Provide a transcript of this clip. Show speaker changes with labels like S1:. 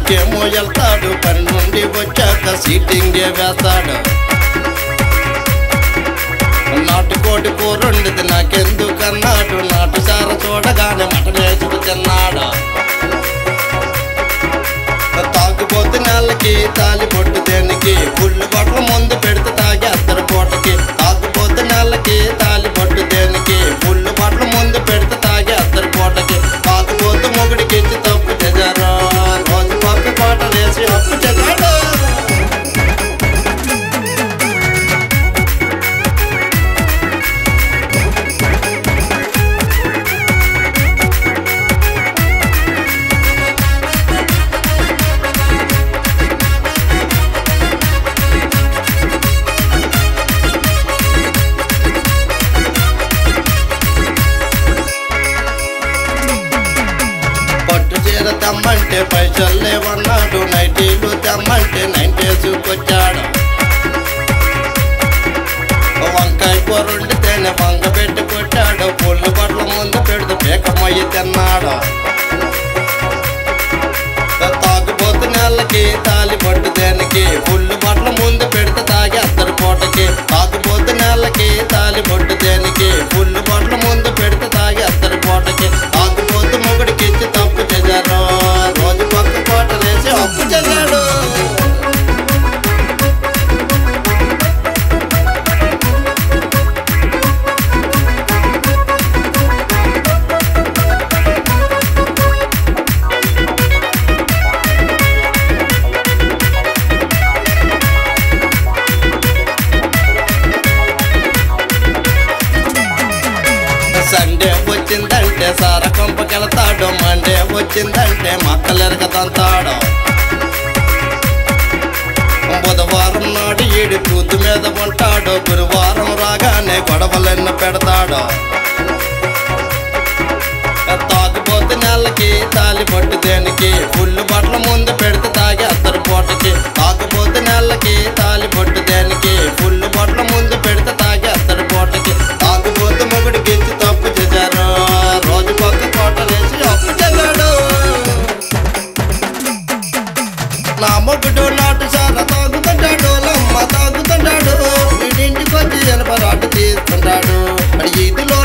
S1: పనికేమో వెళ్తాడు, పని నుండి వచ్చాక సీటింగే వేస్తాడు. నాటుకోడి కూరండిది నాకెందుకన్నాడు, నాటు సార చూడగానే మటన్ వేసుకు తిన్నాడు. తాగుబోతు నెలకి తాలి పొట్టు దేనికి, పుల్లు బట్టలు ముందు పెడితే తాగేస్తారు పూటకి. తాగుబోతు నెలకి తాలి పొట్టు దేనికి, పుల్లు బట్టలు ముందు పెడితే తాగేస్తారు పూటకి. తాగుబోతు మొగుడికి ఇచ్చి తప్పు చేశారు, రోజు పప్పు పాట వేసి అప్పు చేశాడు. తెమ్మంటే పైసలు లేవన్నాడు, నైటీలు తెమ్మంటే నైంటేసుకొచ్చాడు. వంకాయ కూర వండితేనే వంగ పెట్టి కొట్టాడు, పుల్లు బట్టల ముందు పెడుతూ పేకమయ్యి తిన్నాడు. తాగుబోతు నెలకి తాలి పట్టు దేనికి, పుల్లు బట్టల ముందు పెడితే తాగేస్తారు పూటకి. తాగుబోతు నెలకి తాలి పట్టు దేనికి, పుల్లు బట్టల ముందు పెడితే తాగేస్తారు పూటకి. తాగుబోతు మొగుడికి ఇచ్చి తప్పు చేశారు, రోజు పక్క పాట వేసి అప్పు చేశాడు. సండే వచ్చిందంటే సార కొంపకెళ్తాడు, మండే వచ్చిందంటే మక్కలెరగ తంతాడు. బుధవారం నాడు ఈడి కూతు మీద ఉంటాడు, గురువారం రాగానే గొడవలెన్న పెడతాడు. తాగుబోతు నెలకి తాలి పట్టు దేనికి, పుల్లు బట్టల ముందు పెడితే తాగేస్తారు పూటకి. తాగుబోతు నెలకి తాలి పట్టు దేనికి, పుల్లు బట్టల ముందు పెడితే తాగేస్తారు పూటకి. తాగుబోతు మొగుడికి ఇచ్చి తప్పు చేశారు, రోజు పక్క కోట వేసి అప్పు చేశాడు. నా మొగుడు నాటు సార తాగుతుంటాడు, లమ్మ తాగుతుంటాడు, ఇంటికి వచ్చి ఎనపరాటు తీస్తుంటాడు. ఈదిలో